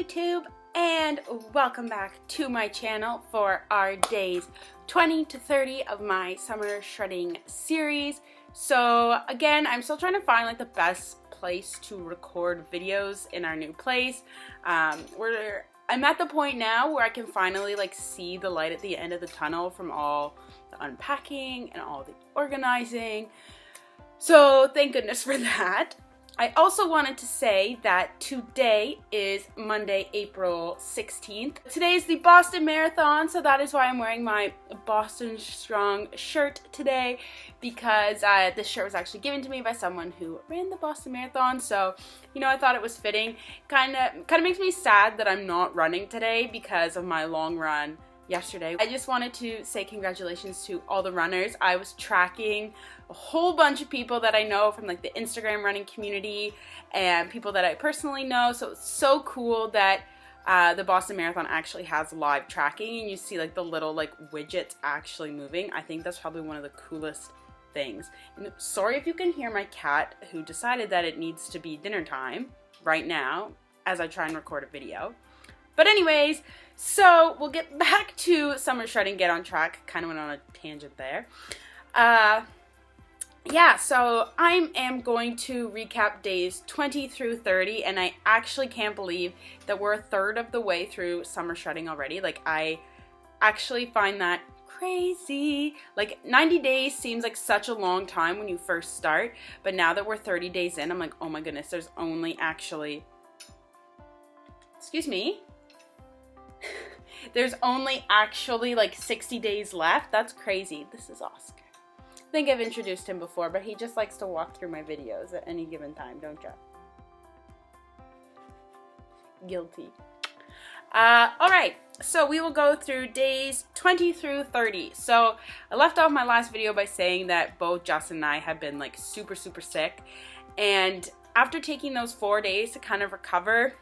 YouTube, and welcome back to my channel for our days 20 to 30 of my summer shredding series. So again, I'm still trying to find like the best place to record videos in our new place. I'm at the point now where I can finally like see the light at the end of the tunnel from all the unpacking and all the organizing. So thank goodness for that. I also wanted to say that today is Monday, April 16th. Today is the Boston Marathon, so that is why I'm wearing my Boston Strong shirt today, because this shirt was actually given to me by someone who ran the Boston Marathon. So, you know, I thought it was fitting. Kind of makes me sad that I'm not running today because of my long run yesterday. I just wanted to say congratulations to all the runners. I was tracking a whole bunch of people that I know from like the Instagram running community and people that I personally know. So it's so cool that the Boston Marathon actually has live tracking and you see like the little like widgets actually moving. I think that's probably one of the coolest things. And sorry if you can hear my cat, who decided that it needs to be dinner time right now as I try and record a video. But anyways, so we'll get back to summer shredding, get on track. Kind of went on a tangent there. Yeah, so I am going to recap days 20 through 30, and I actually can't believe that we're a third of the way through summer shredding already. Like, I actually find that crazy. Like, 90 days seems like such a long time when you first start, but now that we're 30 days in, I'm like, oh my goodness, there's only actually, excuse me, there's only actually like 60 days left. That's crazy. This is Oscar. I think I've introduced him before, but he just likes to walk through my videos at any given time, don't you? Guilty. Alright, so we will go through days 20 through 30. So I left off my last video by saying that both Justin and I have been like super sick, and after taking those 4 days to kind of recover,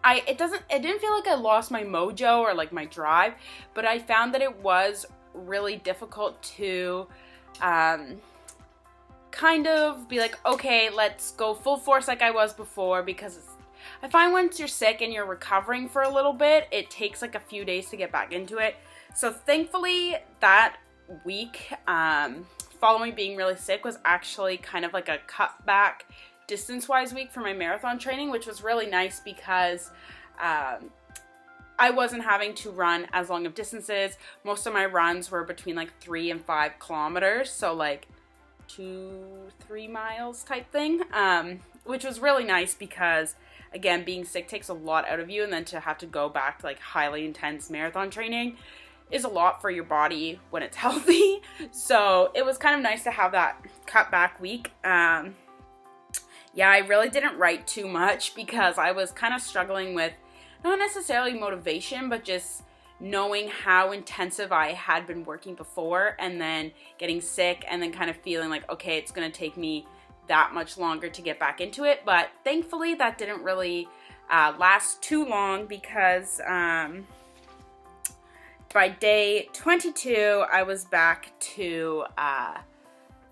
it didn't feel like I lost my mojo or like my drive, but I found that it was really difficult to kind of be like, okay, let's go full force like I was before, because I find once you're sick and you're recovering for a little bit, it takes like a few days to get back into it. So thankfully that week following being really sick was actually kind of like a cut back distance-wise week for my marathon training, which was really nice because I wasn't having to run as long of distances. Most of my runs were between like 3 and 5 kilometers, so like 2-3 miles type thing, which was really nice because, again, being sick takes a lot out of you, and then to have to go back to like highly intense marathon training is a lot for your body when it's healthy. So it was kind of nice to have that cut back week. Yeah, I really didn't write too much because I was kind of struggling with not necessarily motivation, but just knowing how intensive I had been working before, and then getting sick, and then kind of feeling like, okay, it's going to take me that much longer to get back into it. But thankfully that didn't really last too long, because by day 22 I was back to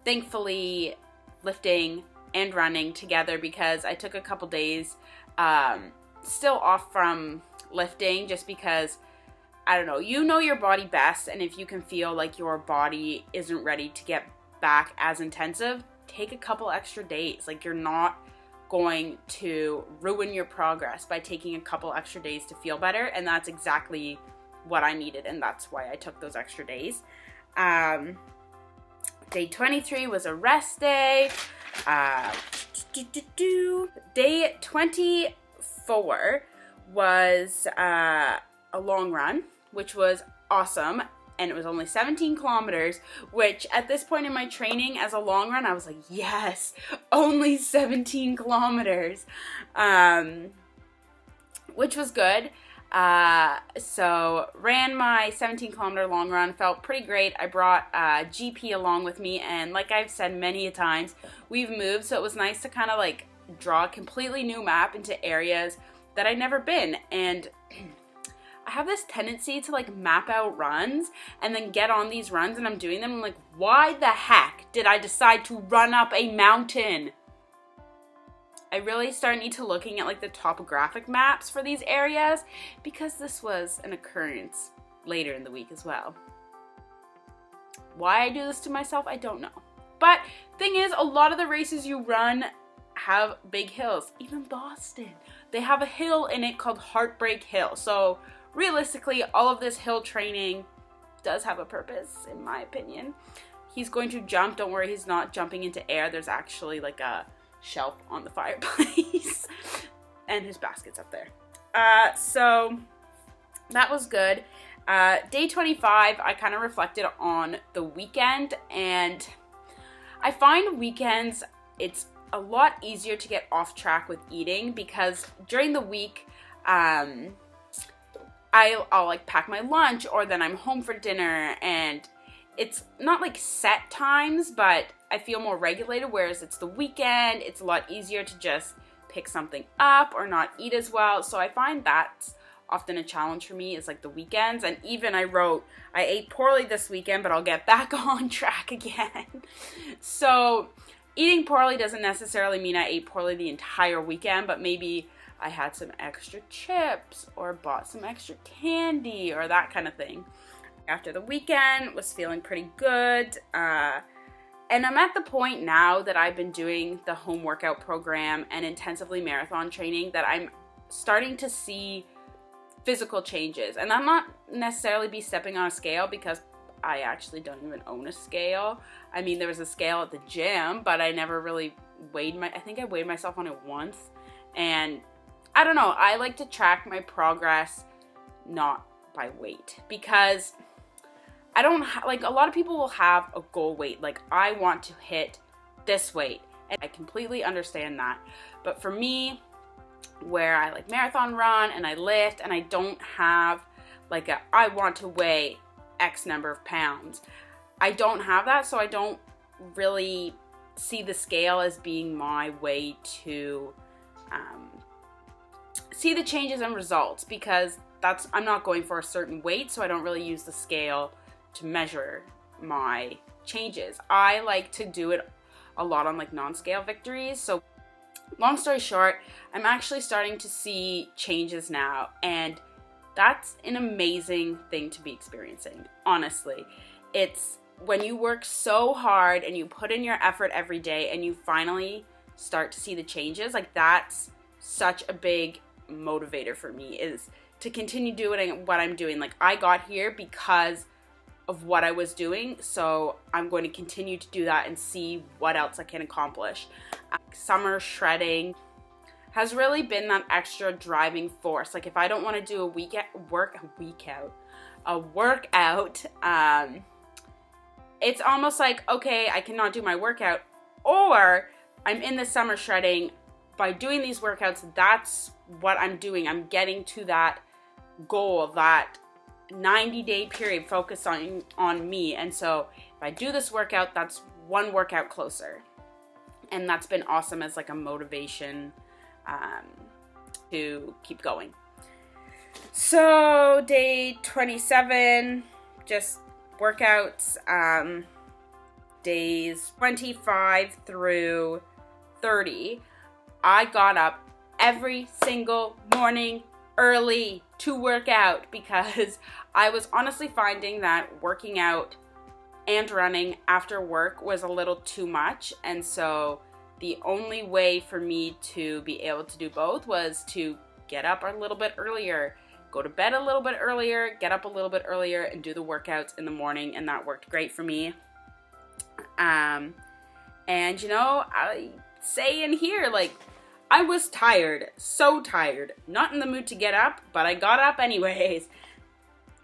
thankfully lifting and running together, because I took a couple days still off from lifting just because, I don't know, you know your body best, and if you can feel like your body isn't ready to get back as intensive, take a couple extra days. Like, you're not going to ruin your progress by taking a couple extra days to feel better, and that's exactly what I needed, and that's why I took those extra days. Day 23 was a rest day. Day 24 was a long run, which was awesome, and it was only 17 kilometers, which at this point in my training as a long run, I was like, yes, only 17 kilometers, which was good. So ran my 17 kilometer long run, felt pretty great. I brought GP along with me, and like I've said many a times, we've moved, so it was nice to kind of like draw a completely new map into areas that I'd never been. And I have this tendency to like map out runs and then get on these runs and I'm doing them, I'm like, why the heck did I decide to run up a mountain? I really need to looking at like the topographic maps for these areas, because this was an occurrence later in the week as well. Why I do this to myself, I don't know. But thing is, a lot of the races you run have big hills. Even Boston, they have a hill in it called Heartbreak Hill. So realistically, all of this hill training does have a purpose, in my opinion. He's going to jump. Don't worry, he's not jumping into air. There's actually like a shelf on the fireplace and his basket's up there. So that was good. Day 25, I kind of reflected on the weekend, and I find weekends, it's a lot easier to get off track with eating, because during the week, I'll like pack my lunch, or then I'm home for dinner, and it's not like set times, but I feel more regulated, whereas it's the weekend, it's a lot easier to just pick something up or not eat as well. So I find that's often a challenge for me, is like the weekends. And even I ate poorly this weekend, but I'll get back on track again. So eating poorly doesn't necessarily mean I ate poorly the entire weekend, but maybe I had some extra chips or bought some extra candy or that kind of thing. After the weekend, was feeling pretty good. And I'm at the point now that I've been doing the home workout program and intensively marathon training that I'm starting to see physical changes. And I'm not necessarily be stepping on a scale, because I actually don't even own a scale. I mean, there was a scale at the gym, but I never really I think I weighed myself on it once. And I don't know, I like to track my progress not by weight, because I don't like, a lot of people will have a goal weight, like I want to hit this weight, and I completely understand that. But for me, where I like marathon run and I lift, and I don't have like I want to weigh X number of pounds, I don't have that. So I don't really see the scale as being my way to see the changes and results, because I'm not going for a certain weight, so I don't really use the scale to measure my changes. I like to do it a lot on like non-scale victories. So long story short, I'm actually starting to see changes now, and that's an amazing thing to be experiencing. Honestly, it's when you work so hard and you put in your effort every day and you finally start to see the changes, like that's such a big motivator for me, is to continue doing what I'm doing. Like I got here because of what I was doing, so I'm going to continue to do that and see what else I can accomplish. Summer shredding has really been that extra driving force. Like if I don't want to do a workout, it's almost like, okay, I cannot do my workout, or I'm in the summer shredding. By doing these workouts, that's what I'm doing. I'm getting to that goal, that 90-day period focused on me. And so if I do this workout, that's one workout closer. And that's been awesome as like a motivation to keep going. So day 27, just workouts. Days 25 through 30, I got up every single morning early to work out, because I was honestly finding that working out and running after work was a little too much. And so the only way for me to be able to do both was to get up a little bit earlier, go to bed a little bit earlier, get up a little bit earlier, and do the workouts in the morning. And that worked great for me. And you know, I say in here, like, I was tired, so tired, not in the mood to get up, but I got up anyways.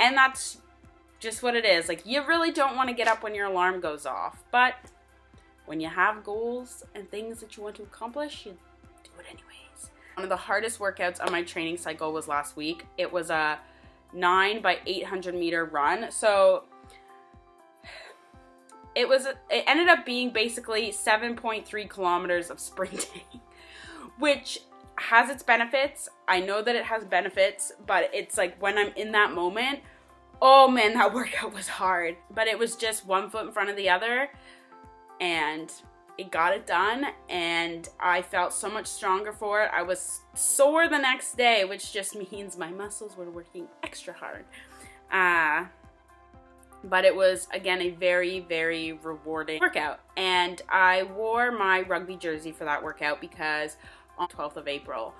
And that's just what it is. Like, you really don't want to get up when your alarm goes off, but when you have goals and things that you want to accomplish, you do it anyways. One of the hardest workouts on my training cycle was last week. It was a 9 by 800 meter run. So it ended up being basically 7.3 kilometers of sprinting, which has its benefits. I know that it has benefits, but it's like when I'm in that moment, oh man, that workout was hard. But it was just one foot in front of the other, and it got it done, and I felt so much stronger for it. I was sore the next day, which just means my muscles were working extra hard. But it was, again, a very, very rewarding workout. And I wore my rugby jersey for that workout because on 12th of April,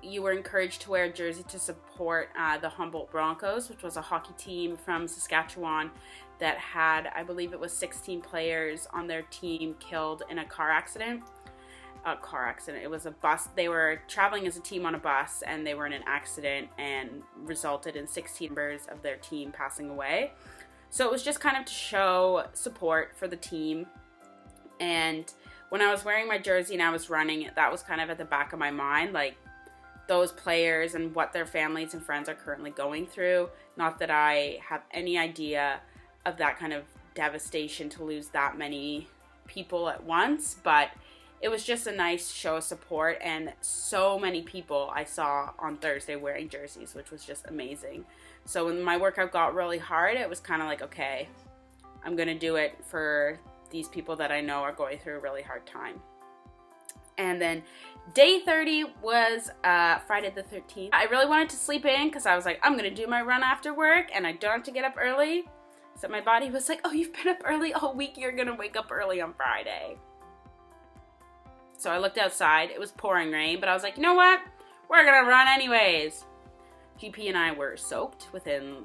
you were encouraged to wear a jersey to support the Humboldt Broncos, which was a hockey team from Saskatchewan that had, I believe it was 16 players on their team killed in a car accident. It was a bus. They were traveling as a team on a bus, and they were in an accident and resulted in 16 members of their team passing away. So it was just kind of to show support for the team. And when I was wearing my jersey and I was running, that was kind of at the back of my mind, like those players and what their families and friends are currently going through. Not that I have any idea of that kind of devastation to lose that many people at once, but it was just a nice show of support, and so many people I saw on Thursday wearing jerseys, which was just amazing. So when my workout got really hard, it was kind of like, okay, I'm going to do it for these people that I know are going through a really hard time. And then day 30 was Friday the 13th. I really wanted to sleep in because I was like, I'm going to do my run after work, and I don't have to get up early. So my body was like, oh, you've been up early all week. You're going to wake up early on Friday. So I looked outside. It was pouring rain, but I was like, you know what? We're going to run anyways. GP and I were soaked within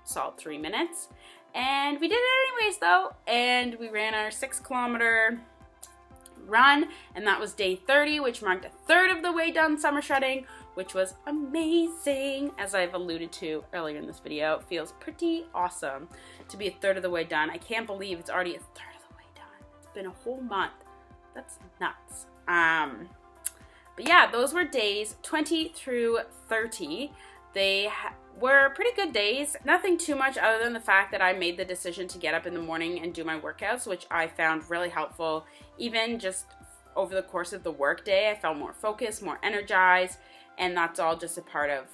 solid 3 minutes. And we did it anyways, though. And we ran our 6-kilometer run. And that was day 30, which marked a third of the way done summer shredding, which was amazing. As I've alluded to earlier in this video, it feels pretty awesome to be a third of the way done. I can't believe it's already a third of the way done. It's been a whole month. That's nuts. But yeah, those were days 20 through 30. They were pretty good days. Nothing too much other than the fact that I made the decision to get up in the morning and do my workouts, which I found really helpful. Even just over the course of the work day, I felt more focused, more energized, and that's all just a part of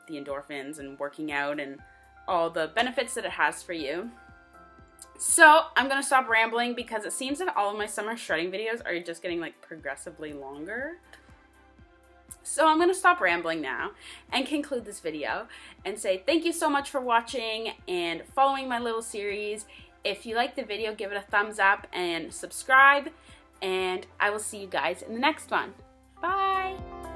the endorphins and working out and all the benefits that it has for you. So I'm going to stop rambling because it seems that all of my summer shredding videos are just getting like progressively longer. So I'm going to stop rambling now and conclude this video and say thank you so much for watching and following my little series. If you like the video, give it a thumbs up and subscribe, and I will see you guys in the next one. Bye!